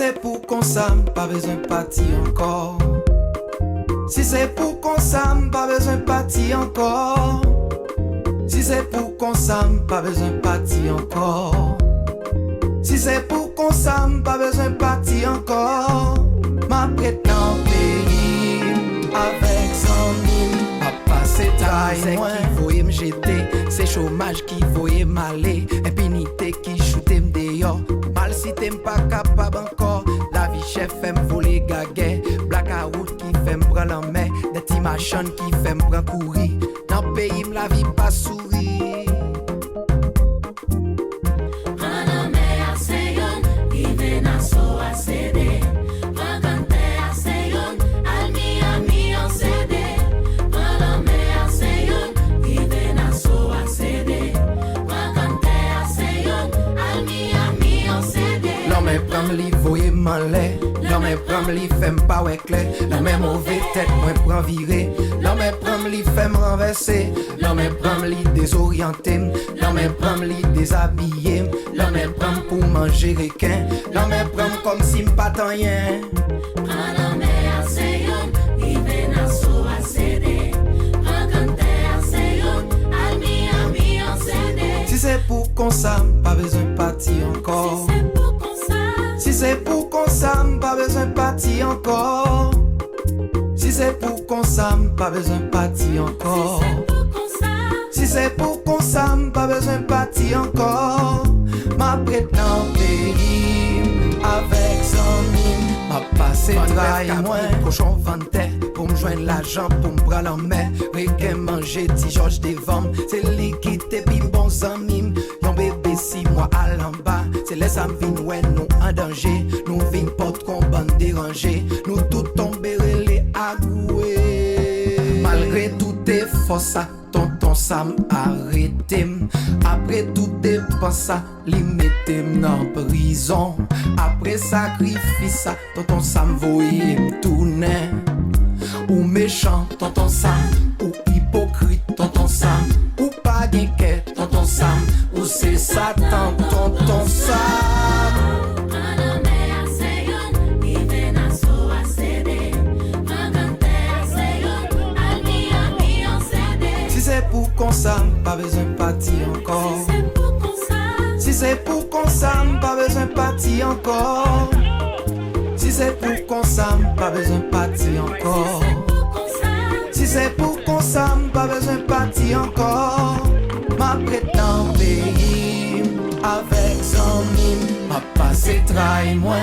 c'est pour qu'on ça, pas besoin de partir encore. Si c'est pour qu'on ça, pas besoin de partir encore. Si c'est pour qu'on ça, pas besoin de partir encore. Si c'est pour qu'on ça, pas besoin de partir encore. Ma prête dans le pays, avec son mine, papa c'est taille. C'est qui voyait me jeter, c'est chômage qui voyait m'aller. Impunité qui choutait me dehors. Mal si t'aimes pas capable encore. La vie chef fait me voler gaguet. Blackout qui fait me prendre en main. Des petits machines qui fait me prendre courir. Dans le pays, la vie pas sourire. Pram li voye man lè, l'homme pram li fèm pa wè klè. L'homme mauvais tête, moi pran viré. L'homme pram li fèm renversé. L'homme pram li désorienté. L'homme pram li déshabillé. L'homme pram pour manger requin. L'homme pram comme si m'pas tant rien. Si c'est pour qu'on ça, pas besoin de partir encore. Si c'est pour qu'on s'aime, pas besoin de partir encore. Si c'est pour qu'on s'aime, pas besoin de partir encore. Si c'est pour qu'on s'aime, pas besoin de partir encore. Ma prête dans le pays, avec son mine. Ma passe trahi moins, cochon vantait. Pour me joindre l'argent, pour me prendre en main. Requin manger, ti Georges devant. C'est liquide et puis bon amis. Yon bébé 6 mois à l'en bas. C'est les amis ouais nous en danger. Nous vin porte qu'on bande dérangé. Nous tout tomber les agoués. Malgré tout effort ça, tonton Sam arrêté. Après tout dépense ça, li mette dans prison. Après sacrifice ça, tonton Sam voyait tourner. Ou méchant, tonton Sam. Ou hypocrite, tonton Sam. Ou pas guinquet, tonton Sam. Ou c'est Satan, tonton Sam. Si c'est pour qu'on s'aime, pas besoin de partir encore. Si c'est pour qu'on s'aime, pas besoin de partir encore. Si c'est pour qu'on s'aime, pas besoin de partir encore. Si c'est pour qu'on s'aime, pas besoin de partir encore. Ma prête dans le pays, avec son mine, ma passe trahi moins.